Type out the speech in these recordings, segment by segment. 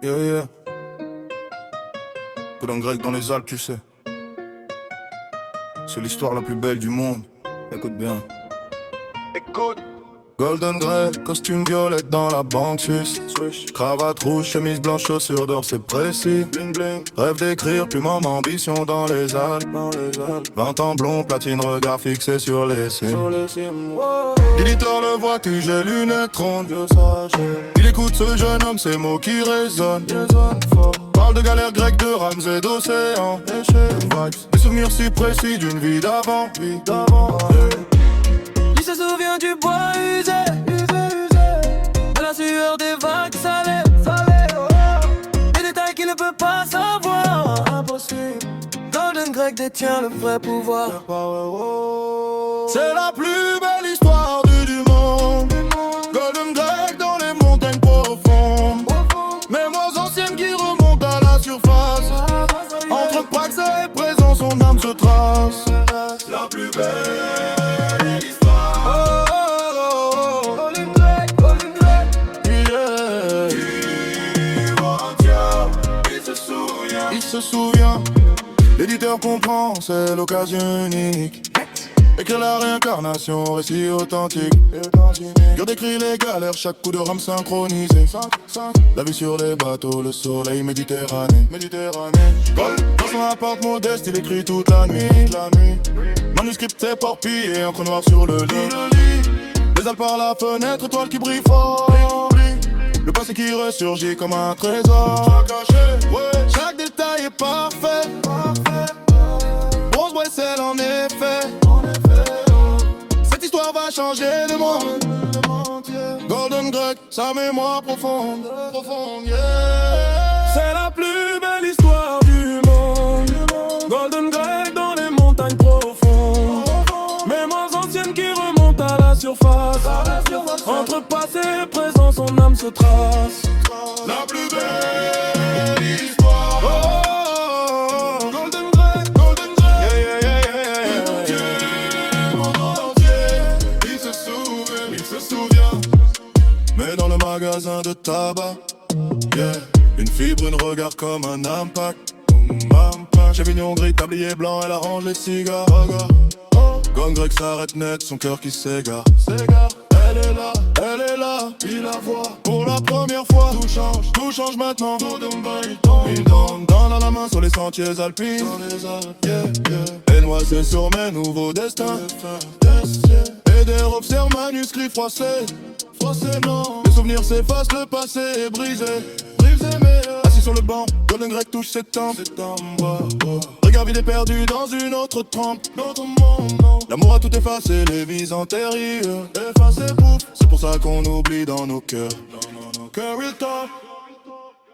Yeah, yeah. Golden Grec dans les Alpes, tu sais. C'est l'histoire la plus belle du monde. Écoute bien. Écoute. Golden Grey, costume violette dans la banque suisse. Cravate rouge, chemise blanche, chaussures d'or, c'est précis. Bling bling. Rêve d'écrire, plus mon ambition dans les Alpes. 20 ans blond, platine, regard fixé sur les cimes. L'éditeur le voit que j'ai lunettes rondes. Il écoute ce jeune homme, ces mots qui résonnent. Parle de galères grecques, de rames et d'océans. Des souvenirs si précis d'une vie d'avant. Il se souvient du bois usé, de la sueur des vagues salées, des détails qu'il ne peut pas savoir. Impossible. Golden Grec détient le vrai pouvoir. C'est la plus belle histoire du monde. Golden Grec dans les montagnes profondes. Mémoires anciennes qui remontent à la surface. Entre Praxa et présent, son âme se trace. La plus belle histoire. Il se souvient, l'éditeur comprend, c'est l'occasion unique. Écrire la réincarnation, récit authentique. Dur décrit les galères, chaque coup de rame synchronisé. La vue sur les bateaux, le soleil Méditerranée. Dans son appart modeste, il écrit toute la nuit. Manuscrit éparpillé, encre noire sur le lit. Les Alpes par la fenêtre, étoile qui brille fort. Le passé qui ressurgit comme un trésor. Chaque détail est parfait. Bronze, bois et sel en effet. Cette histoire va changer le monde. Golden Grec, sa mémoire profonde. C'est la plus belle histoire du monde. Golden Grec dans les montagnes profondes. Mémoires anciennes qui remontent à la surface. Entre passé et présent, son âme se trace. La plus belle histoire. Golden Grec. Il se souvient. Mais dans le magasin de tabac, une fibre, un regard comme un impact. Chavignon gris, tablier blanc, elle arrange les cigares. Golden Grec s'arrête net, son cœur qui s'égare. Elle est là, il la voit pour la première fois. Tout change maintenant. Il donne dans la main sur les sentiers alpines. Et noisé sur mes nouveaux destins. Et des observe manuscrits froissés. Les souvenirs s'effacent, le passé est brisé. Assis sur le banc, Golden Grec touche ses tempes. Regard vide et perdu dans une autre trempe. L'amour a tout effacé, les vies antérieures. C'est pour ça qu'on oublie dans nos cœurs. Real talk.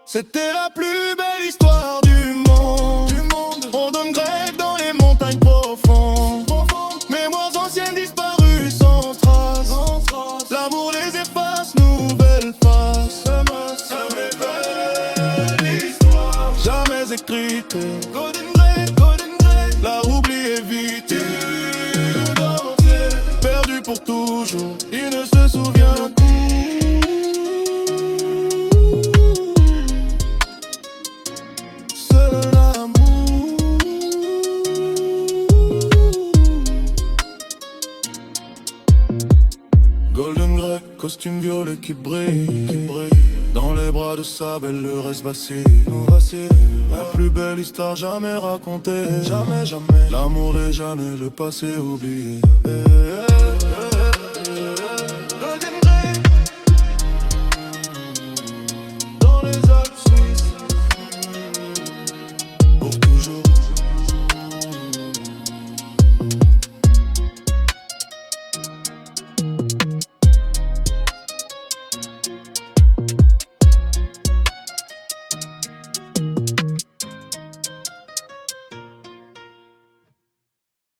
C'était la plus belle histoire du monde. Golden Grec dans les montagnes profondes. Mémoires anciennes disparues sans trace. L'amour les efface, nouvelle face. Jamais écrite. Golden Grec, la oubli évité. Perdu pour toujours, il ne se souvient plus. Seul l'amour. Golden Grec, costume violet qui brille. Dans les bras de sa belle, le reste vacille. La plus belle histoire jamais racontée. Jamais. L'amour des jamais, le passé oublié.